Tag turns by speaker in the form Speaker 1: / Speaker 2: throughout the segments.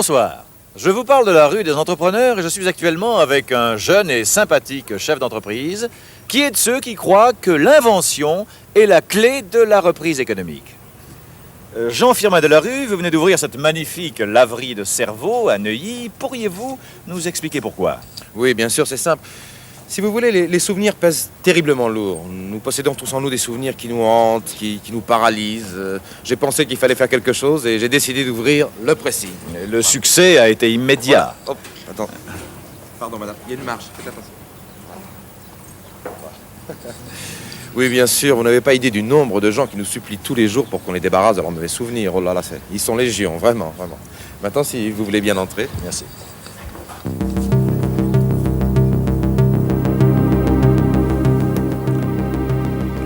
Speaker 1: Bonsoir. Je vous parle de la rue des entrepreneurs et je suis actuellement avec un jeune et sympathique chef d'entreprise qui est de ceux qui croient que l'invention est la clé de la reprise économique. Jean Firmin de la Rue, vous venez d'ouvrir cette magnifique laverie de cerveau à Neuilly. Pourriez-vous nous expliquer pourquoi?
Speaker 2: Oui, bien sûr, c'est simple. Si vous voulez, les souvenirs pèsent terriblement lourd. Nous possédons tous en nous des souvenirs qui nous hantent, qui nous paralysent. J'ai pensé qu'il fallait faire quelque chose et j'ai décidé d'ouvrir le Pressing.
Speaker 1: Le succès a été immédiat.
Speaker 2: Hop, attends. Pardon, madame, il y a une marche, faites attention. Oui, bien sûr, vous n'avez pas idée du nombre de gens qui nous supplient tous les jours pour qu'on les débarrasse de leurs mauvais souvenirs. Oh là là, ils sont légion, vraiment, vraiment. Maintenant, si vous voulez bien entrer.
Speaker 1: Merci.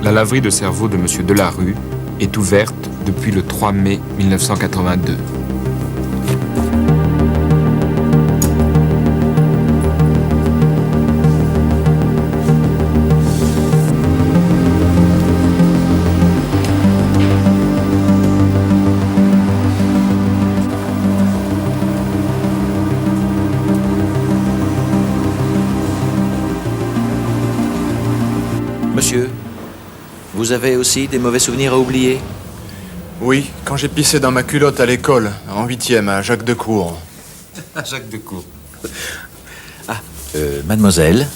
Speaker 3: La laverie de cerveau de Monsieur Delarue est ouverte depuis le 3 mai 1982.
Speaker 1: Monsieur, vous avez aussi des mauvais souvenirs à oublier?
Speaker 4: Oui, quand j'ai pissé dans ma culotte à l'école, en 8e, à Jacques Decour.
Speaker 2: Jacques Decour.
Speaker 1: Mademoiselle?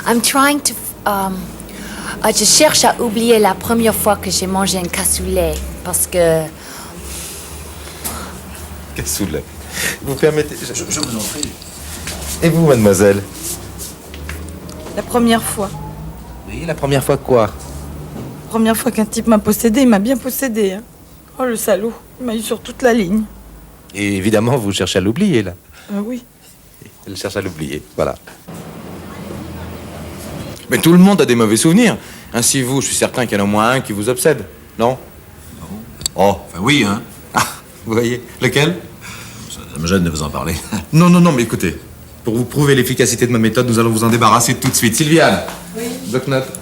Speaker 5: I'm trying to... je cherche à oublier la première fois que j'ai mangé un cassoulet, parce que...
Speaker 2: Cassoulet. Vous permettez... Je vous en prie. Et vous, mademoiselle?
Speaker 6: La première fois.
Speaker 2: Oui, la première fois quoi?
Speaker 6: La première fois qu'un type m'a possédé, il m'a bien possédé. Hein. Oh, le salaud, il m'a eu sur toute la ligne.
Speaker 2: Et évidemment, vous cherchez à l'oublier, là.
Speaker 6: Oui.
Speaker 2: Elle cherche à l'oublier, voilà. Mais tout le monde a des mauvais souvenirs. Ainsi, vous, je suis certain qu'il y en a au moins un qui vous obsède, non?
Speaker 7: Non. Oh, enfin oui, hein.
Speaker 2: Ah, vous voyez. Lequel?
Speaker 7: Ça me gêne de vous en parler.
Speaker 2: Non, mais écoutez. Pour vous prouver l'efficacité de ma méthode, nous allons vous en débarrasser tout de suite. Sylviane.
Speaker 6: Oui.
Speaker 2: Bloc-notes.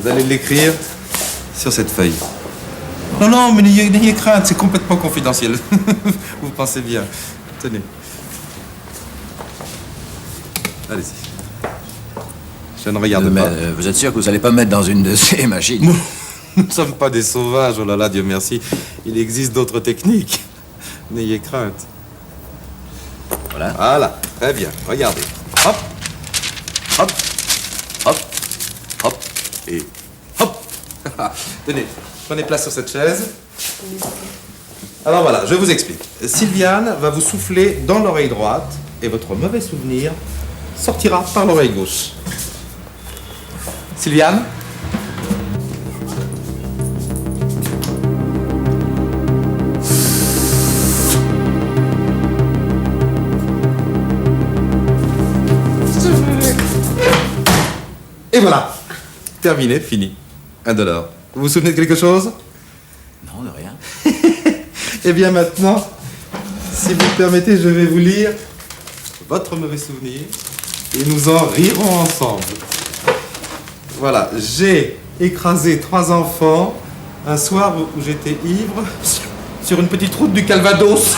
Speaker 2: Vous allez l'écrire sur cette feuille. Non, mais n'ayez crainte, c'est complètement confidentiel. Vous pensez bien. Tenez. Allez-y. Je ne regarde pas.
Speaker 7: Vous êtes sûr que vous n'allez pas me mettre dans une de ces machines?
Speaker 2: Nous ne sommes pas des sauvages, oh là là, Dieu merci. Il existe d'autres techniques. N'ayez crainte. Voilà, très bien. Regardez. Hop, hop, hop, hop, et hop. Tenez, prenez place sur cette chaise. Alors voilà, je vous explique. Sylviane va vous souffler dans l'oreille droite et votre mauvais souvenir sortira par l'oreille gauche. Sylviane? Et voilà, terminé, fini. $1. Vous vous souvenez de quelque chose?
Speaker 7: Non, de rien.
Speaker 2: Eh bien maintenant, si vous le permettez, je vais vous lire votre mauvais souvenir et nous en rirons ensemble. Voilà, j'ai écrasé 3 enfants un soir où j'étais ivre sur une petite route du Calvados.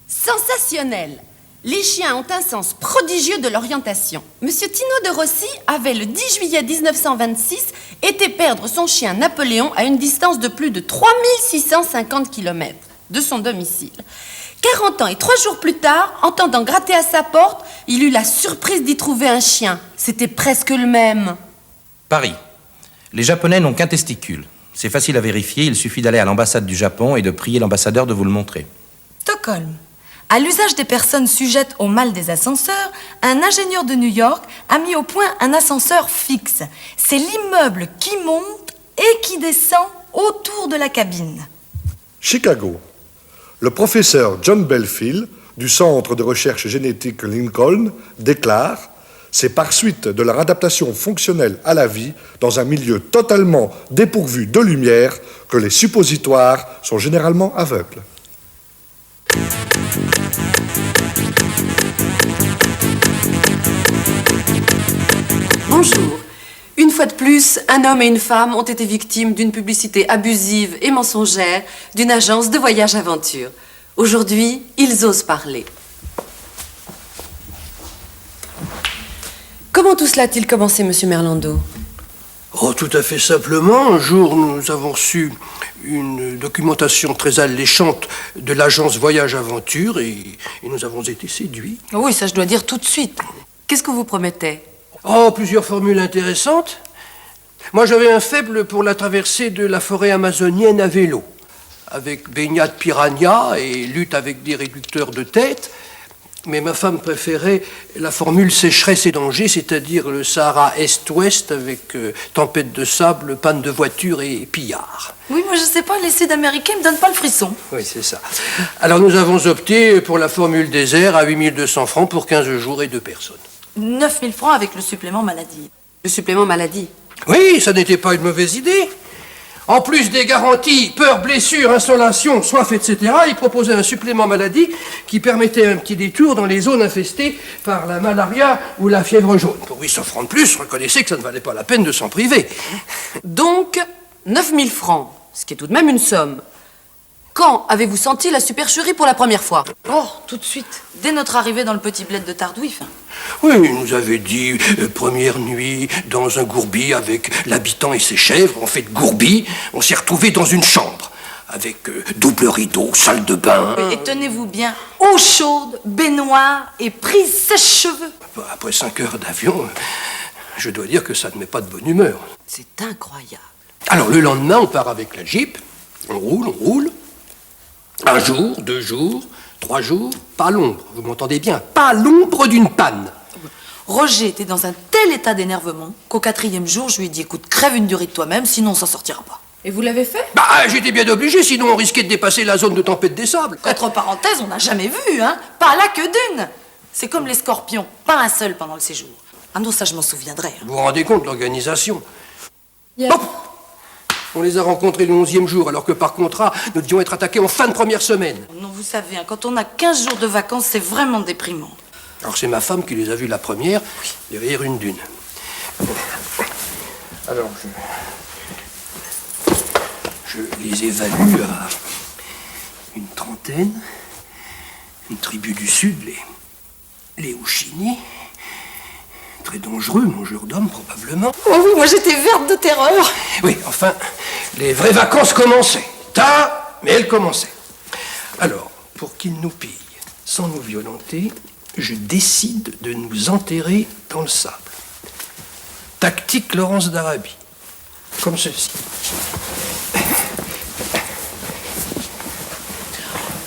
Speaker 8: Sensationnel. Les chiens ont un sens prodigieux de l'orientation. Monsieur Tino de Rossi avait, le 10 juillet 1926, été perdre son chien Napoléon à une distance de plus de 3650 km de son domicile. 40 ans et 3 jours plus tard, entendant gratter à sa porte, il eut la surprise d'y trouver un chien. C'était presque le même.
Speaker 9: Paris. Les Japonais n'ont qu'un testicule. C'est facile à vérifier, il suffit d'aller à l'ambassade du Japon et de prier l'ambassadeur de vous le montrer.
Speaker 10: Stockholm. À l'usage des personnes sujettes au mal des ascenseurs, un ingénieur de New York a mis au point un ascenseur fixe. C'est l'immeuble qui monte et qui descend autour de la cabine.
Speaker 11: Chicago. Le professeur John Belfield du Centre de recherche génétique Lincoln déclare « C'est par suite de leur adaptation fonctionnelle à la vie, dans un milieu totalement dépourvu de lumière, que les suppositoires sont généralement aveugles.
Speaker 8: Bonjour. Une fois de plus, un homme et une femme ont été victimes d'une publicité abusive et mensongère d'une agence de voyage aventure. Aujourd'hui, ils osent parler. Comment tout cela a-t-il commencé, Monsieur Merlando?
Speaker 12: Oh, tout à fait simplement. Un jour, nous avons reçu une documentation très alléchante de l'agence Voyage Aventure et nous avons été séduits.
Speaker 10: Oui, ça je dois dire tout de suite.
Speaker 8: Qu'est-ce que vous promettez?
Speaker 12: Oh, plusieurs formules intéressantes. Moi, j'avais un faible pour la traversée de la forêt amazonienne à vélo, avec baignade piranha et lutte avec des réducteurs de tête. Mais ma femme préférait la formule sécheresse et danger, c'est-à-dire le Sahara Est-Ouest avec tempête de sable, panne de voiture et pillard.
Speaker 10: Oui, moi je sais pas, les Sud-Américains me donnent pas le frisson.
Speaker 12: Oui, c'est ça. Alors nous avons opté pour la formule désert à 8200 francs pour 15 jours et 2 personnes.
Speaker 10: 9 000 francs avec le supplément maladie.
Speaker 8: Le supplément maladie?
Speaker 12: Oui, ça n'était pas une mauvaise idée. En plus des garanties, peur, blessure, insolation, soif, etc., il proposait un supplément maladie qui permettait un petit détour dans les zones infestées par la malaria ou la fièvre jaune. Pour 800 francs de plus, reconnaissez que ça ne valait pas la peine de s'en priver.
Speaker 8: Donc, 9 000 francs, ce qui est tout de même une somme. Quand avez-vous senti la supercherie pour la première fois?
Speaker 10: Oh, tout de suite. Dès notre arrivée dans le petit bled de Tardouif.
Speaker 12: Oui, il nous avait dit première nuit dans un gourbi avec l'habitant et ses chèvres. En fait, gourbi, on s'est retrouvés dans une chambre avec double rideau, salle de bain.
Speaker 10: Et tenez-vous bien, eau chaude, baignoire et prise sèche-cheveux.
Speaker 12: Après 5 heures d'avion, je dois dire que ça ne met pas de bonne humeur.
Speaker 8: C'est incroyable.
Speaker 12: Alors le lendemain, on part avec la Jeep, on roule. 1 jour, 2 jours, 3 jours, pas l'ombre, vous m'entendez bien, pas l'ombre d'une panne.
Speaker 10: Roger était dans un tel état d'énervement qu'au 4e jour, je lui ai dit, écoute, crève une durée de toi-même, sinon on s'en sortira pas.
Speaker 8: Et vous l'avez fait?
Speaker 12: Bah, j'étais bien obligé, sinon on risquait de dépasser la zone de tempête des sables.
Speaker 10: Entre parenthèses, on n'a jamais vu, hein. Pas là que d'une. C'est comme les scorpions, pas un seul pendant le séjour. Ah non, ça je m'en souviendrai. Hein.
Speaker 12: Vous vous rendez compte de l'organisation? Hop! On les a rencontrés le 11e jour, alors que par contrat, nous devions être attaqués en fin de première semaine.
Speaker 10: Non, vous savez, hein, quand on a 15 jours de vacances, c'est vraiment déprimant.
Speaker 12: Alors c'est ma femme qui les a vus la première, derrière une dune. Alors je les évalue à une trentaine. Une tribu du Sud, les Ouchini. Très dangereux, mangeurs d'hommes, probablement.
Speaker 10: Oh oui, moi j'étais verte de terreur.
Speaker 12: Oui, enfin, les vraies vacances commençaient. Tard, mais elles commençaient. Alors, pour qu'ils nous pillent sans nous violenter, je décide de nous enterrer dans le sable. Tactique Laurence d'Arabie. Comme ceci.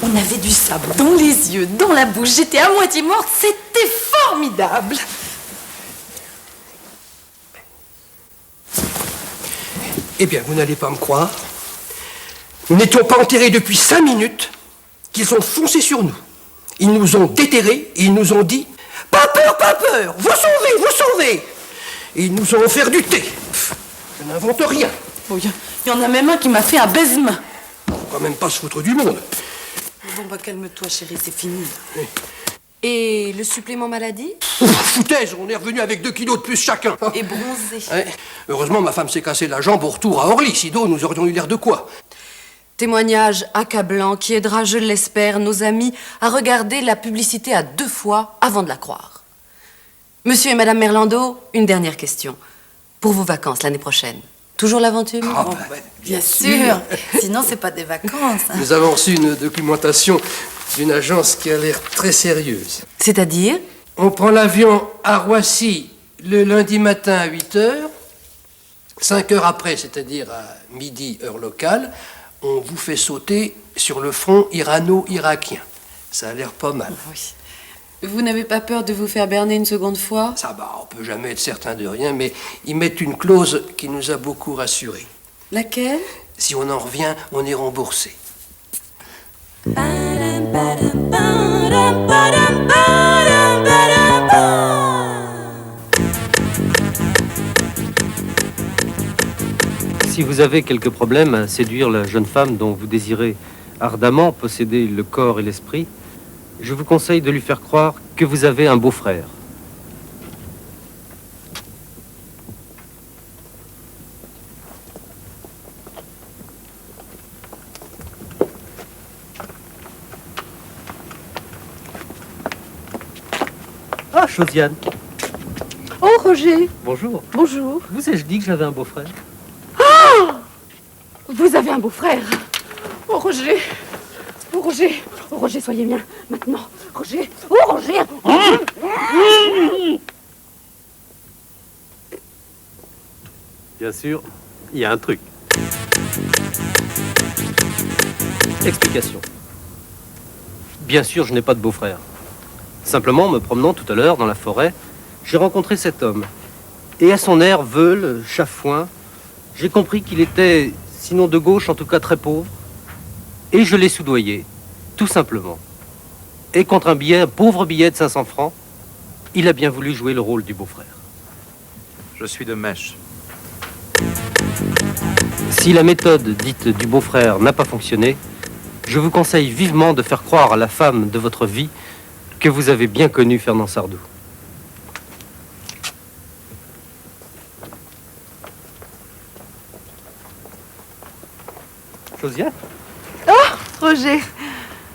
Speaker 10: On avait du sable dans les yeux, dans la bouche. J'étais à moitié morte. C'était formidable.
Speaker 12: Eh bien, vous n'allez pas me croire. Nous n'étions pas enterrés depuis 5 minutes qu'ils ont foncé sur nous. Ils nous ont déterrés et ils nous ont dit « Pas peur, vous sauvez !» Et ils nous ont offert du thé. Je n'invente rien.
Speaker 10: Oh, y en a même un qui m'a fait un baise-main.
Speaker 12: Faut quand même pas se foutre du monde.
Speaker 10: Bon, bah calme-toi, chérie, c'est fini.
Speaker 12: Oui.
Speaker 8: Et le supplément maladie?
Speaker 12: Foutaise, on est revenu avec 2 kilos de plus chacun.
Speaker 10: Et bronzé.
Speaker 12: Ouais. Heureusement, ma femme s'est cassée la jambe au retour à Orly. Sinon, nous aurions eu l'air de quoi?
Speaker 8: Témoignage accablant qui aidera, je l'espère, nos amis à regarder la publicité à 2 fois avant de la croire. Monsieur et Madame Merlando, une dernière question. Pour vos vacances l'année prochaine, toujours l'aventure?
Speaker 10: Bien sûr. Sinon, c'est pas des vacances. Hein.
Speaker 12: Nous avons reçu une documentation d'une agence qui a l'air très sérieuse.
Speaker 8: C'est-à-dire?
Speaker 12: On prend l'avion à Roissy le lundi matin à 8h. 5 heures après, c'est-à-dire à midi, heure locale, on vous fait sauter sur le front irano-irakien. Ça a l'air pas mal.
Speaker 8: Oui. Vous n'avez pas peur de vous faire berner une seconde fois?
Speaker 12: Ça va, on peut jamais être certain de rien, mais ils mettent une clause qui nous a beaucoup rassurés.
Speaker 8: Laquelle?
Speaker 12: Si on en revient, on est remboursé.
Speaker 13: Si vous avez quelques problèmes à séduire la jeune femme dont vous désirez ardemment posséder le corps et l'esprit, je vous conseille de lui faire croire que vous avez un beau-frère. Ah, Josiane.
Speaker 14: Oh, Roger.
Speaker 13: Bonjour.
Speaker 14: Bonjour.
Speaker 13: Vous ai-je dit que j'avais un beau-frère?
Speaker 14: Oh, vous avez un beau-frère. Oh, Roger. Oh, Roger. Oh, Roger, soyez bien. Maintenant. Roger. Oh, Roger.
Speaker 13: Bien sûr, il y a un truc. Explication. Bien sûr, je n'ai pas de beau-frère. Simplement, en me promenant tout à l'heure dans la forêt, j'ai rencontré cet homme. Et à son air veule, chafouin, j'ai compris qu'il était, sinon de gauche, en tout cas très pauvre. Et je l'ai soudoyé, tout simplement. Et contre un pauvre billet de 500 francs, il a bien voulu jouer le rôle du beau-frère.
Speaker 1: Je suis de Mèche.
Speaker 13: Si la méthode dite du beau-frère n'a pas fonctionné, je vous conseille vivement de faire croire à la femme de votre vie que vous avez bien connu Fernand Sardou. Josiane?
Speaker 14: Oh, Roger.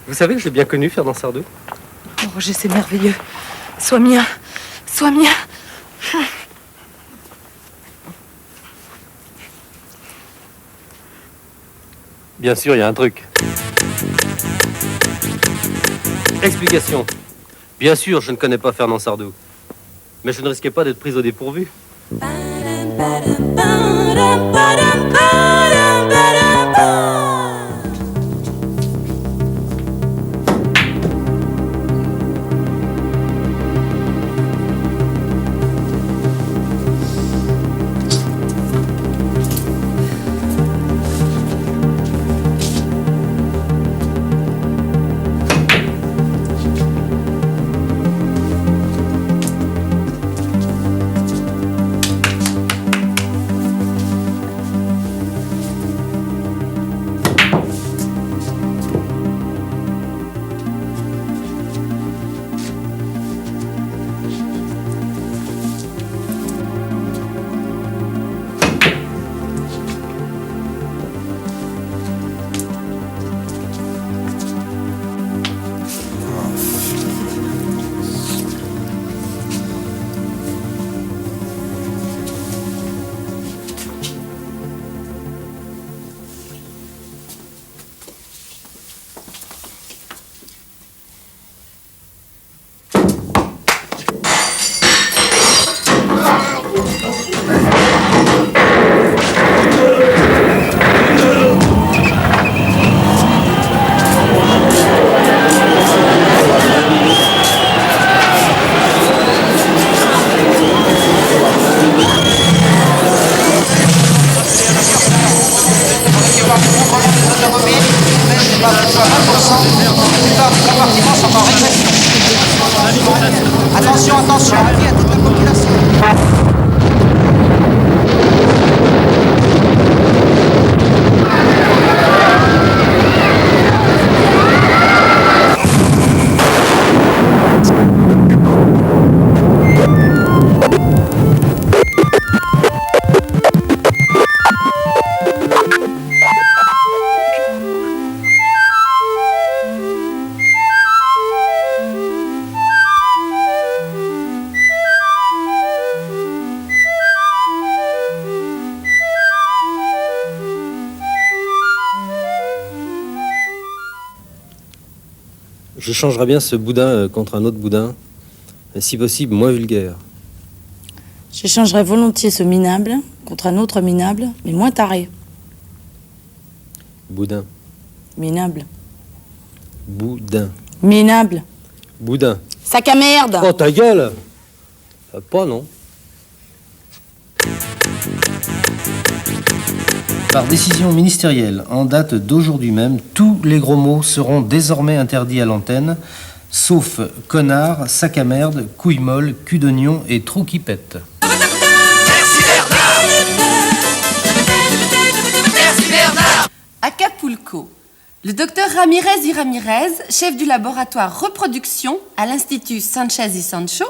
Speaker 13: Vous savez que j'ai bien connu Fernand Sardou?
Speaker 14: Oh, Roger, c'est merveilleux. Sois mien. Sois mien.
Speaker 13: Bien sûr, il y a un truc. Explication. Bien sûr, je ne connais pas Fernand Sardou. Mais je ne risquais pas d'être prise au dépourvu.
Speaker 15: Attention, attention, avis à toute la population.
Speaker 13: Je changerais bien ce boudin contre un autre boudin, si possible moins vulgaire.
Speaker 6: J'échangerais volontiers ce minable contre un autre minable, mais moins taré.
Speaker 13: Boudin.
Speaker 6: Minable.
Speaker 13: Boudin.
Speaker 6: Minable.
Speaker 13: Boudin.
Speaker 6: Sac à merde.
Speaker 13: Oh, ta gueule! Pas non. Par décision ministérielle, en date d'aujourd'hui même, tous les gros mots seront désormais interdits à l'antenne, sauf connard, sac à merde, couille molle, cul d'oignon et trou qui pète.
Speaker 15: Merci Bernard.
Speaker 8: médicaux. Le docteur Ramirez y Ramirez, chef du laboratoire reproduction à l'Institut Sanchez y Sancho,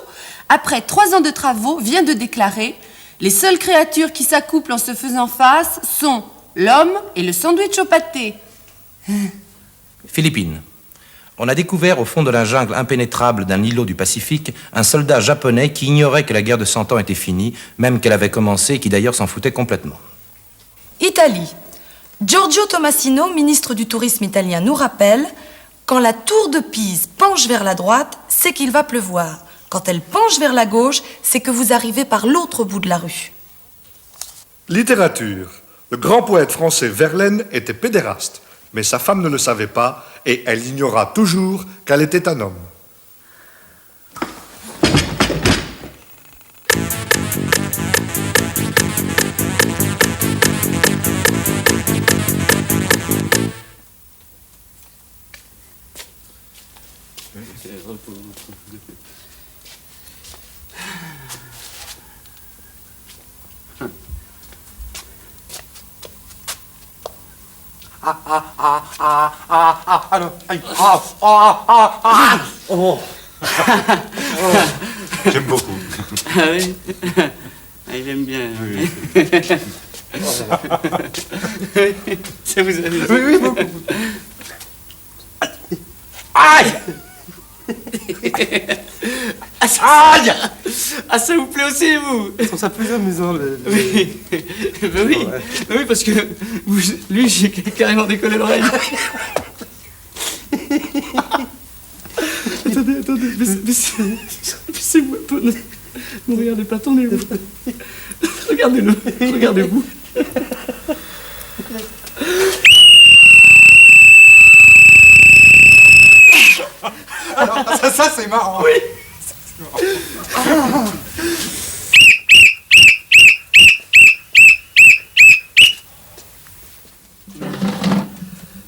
Speaker 8: après 3 ans de travaux, vient de déclarer « Les seules créatures qui s'accouplent en se faisant face sont l'homme et le sandwich au pâté. »
Speaker 9: Philippines. On a découvert au fond de la jungle impénétrable d'un îlot du Pacifique un soldat japonais qui ignorait que la guerre de 100 ans était finie, même qu'elle avait commencé et qui d'ailleurs s'en foutait complètement.
Speaker 10: Italie. Giorgio Tomasino, ministre du tourisme italien, nous rappelle « Quand la tour de Pise penche vers la droite, c'est qu'il va pleuvoir. Quand elle penche vers la gauche, c'est que vous arrivez par l'autre bout de la rue. »
Speaker 11: Littérature. Le grand poète français Verlaine était pédéraste, mais sa femme ne le savait pas et elle ignora toujours qu'elle était un homme.
Speaker 16: Oh.
Speaker 2: J'aime beaucoup.
Speaker 16: Ah oui. Ah, il aime bien.
Speaker 2: Oui.
Speaker 16: Ça vous amuse?
Speaker 2: Oui, oui, beaucoup.
Speaker 16: Aïe! Aïe! Ah, ça vous plaît aussi, vous?
Speaker 17: Je trouve ça plus amusant,
Speaker 16: Oui. Ben oui.
Speaker 17: Ouais.
Speaker 16: Ben oui, parce que lui, j'ai carrément décollé l'oreille. Attendez, baissez-vous un peu. Ne regardez pas, tournez-vous. Regardez-le, regardez-vous.
Speaker 17: Alors, ça c'est marrant.
Speaker 16: Oui.
Speaker 17: Ah.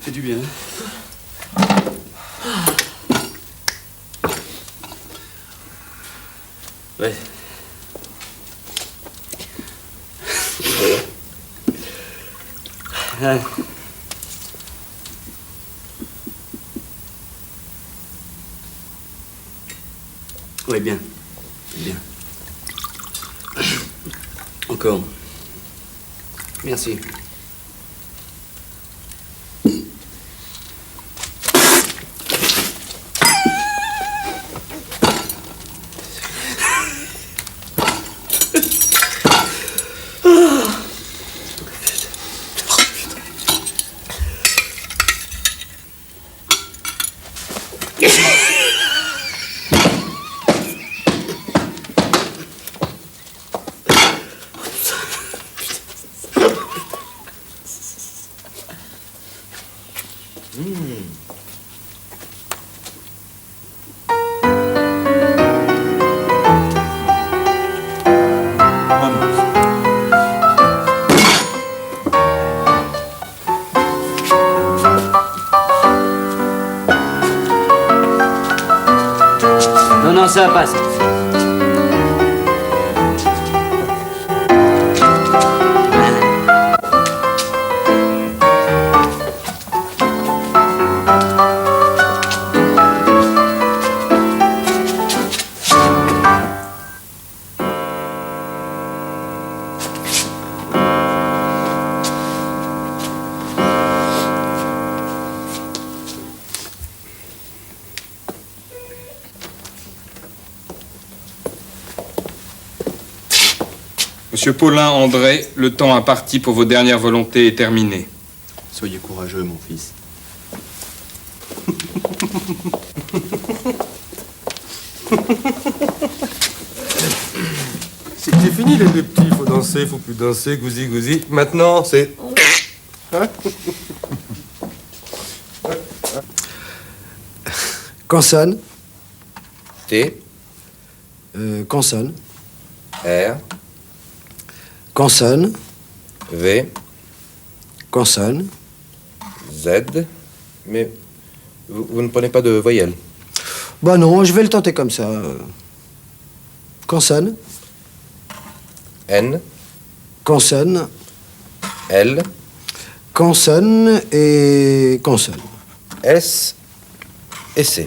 Speaker 16: Fait du bien. Ouais. Ah. Oui, bien. Bien. Encore. Merci. Non, ça passe.
Speaker 3: Monsieur Paulin André, le temps imparti pour vos dernières volontés est terminé.
Speaker 17: Soyez courageux, mon fils. C'est fini les deux petits, faut danser, faut plus danser, gousi gousi. Maintenant, c'est... Hein?
Speaker 18: Consonne.
Speaker 9: T.
Speaker 18: Consonne.
Speaker 9: R.
Speaker 18: Consonne.
Speaker 9: V.
Speaker 18: Consonne.
Speaker 9: Z. Mais vous ne prenez pas de voyelle.
Speaker 18: Bah non, je vais le tenter comme ça. Consonne.
Speaker 9: N.
Speaker 18: Consonne.
Speaker 9: L.
Speaker 18: consonne et consonne.
Speaker 2: S et C.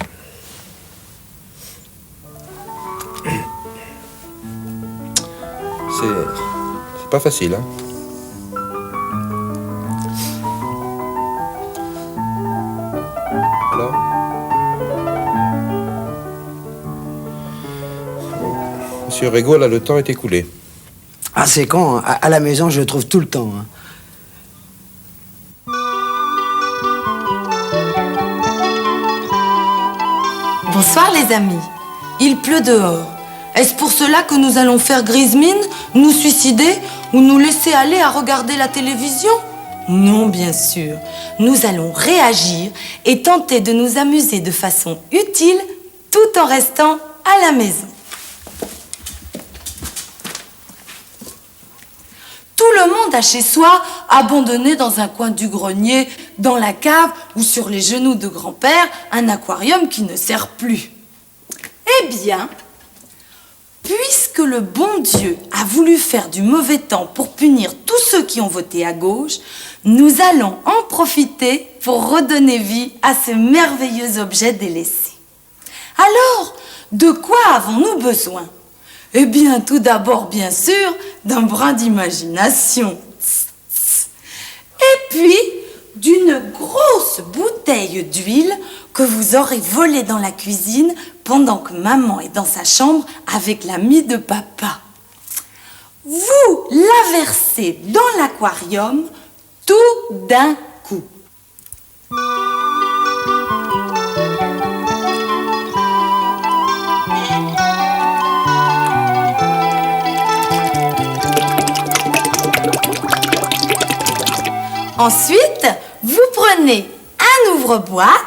Speaker 2: C'est pas facile, hein. Alors Monsieur Régaud, là, le temps est écoulé.
Speaker 18: Ah, c'est con, hein. À la maison, je le trouve tout le temps. Hein.
Speaker 10: Bonsoir les amis. Il pleut dehors. Est-ce pour cela que nous allons faire grise mine, nous suicider ou nous laisser aller à regarder la télévision? Non, bien sûr. Nous allons réagir et tenter de nous amuser de façon utile tout en restant à la maison. Tout le monde a chez soi, abandonné dans un coin du grenier, dans la cave ou sur les genoux de grand-père, un aquarium qui ne sert plus. Eh bien, puisque le bon Dieu a voulu faire du mauvais temps pour punir tous ceux qui ont voté à gauche, nous allons en profiter pour redonner vie à ce merveilleux objet délaissé. Alors, de quoi avons-nous besoin ? Eh bien, tout d'abord, bien sûr, d'un brin d'imagination. Et puis, d'une grosse bouteille d'huile que vous aurez volée dans la cuisine pendant que maman est dans sa chambre avec l'ami de papa. Vous la versez dans l'aquarium tout d'un coup. Ensuite, vous prenez un ouvre-boîte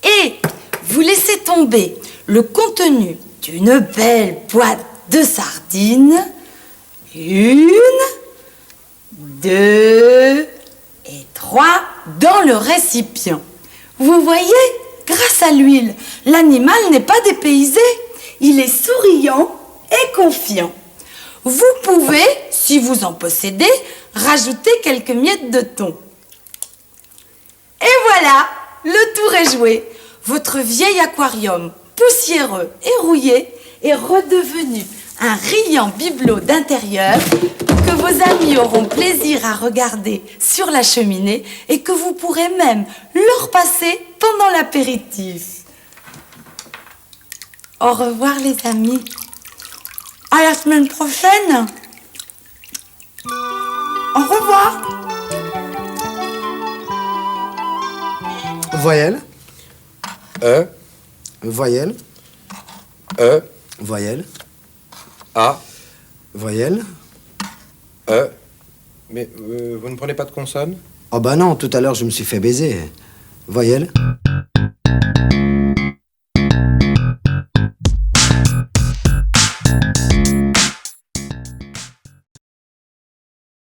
Speaker 10: et vous laissez tomber le contenu d'une belle boîte de sardines. 1, 2 et 3 dans le récipient. Vous voyez, grâce à l'huile, l'animal n'est pas dépaysé. Il est souriant et confiant. Vous pouvez, si vous en possédez, rajouter quelques miettes de thon. Et voilà, le tour est joué. Votre vieil aquarium, poussiéreux et rouillé, est redevenu un riant bibelot d'intérieur que vos amis auront plaisir à regarder sur la cheminée et que vous pourrez même leur passer pendant l'apéritif. Au revoir les amis. À la semaine prochaine. Au revoir.
Speaker 18: Voyelle.
Speaker 2: E.
Speaker 18: Voyelle.
Speaker 2: E.
Speaker 18: Voyelle.
Speaker 2: A.
Speaker 18: Voyelle.
Speaker 2: E. Mais vous ne prenez pas de consonne?
Speaker 18: Oh bah non, tout à l'heure je me suis fait baiser. Voyelle.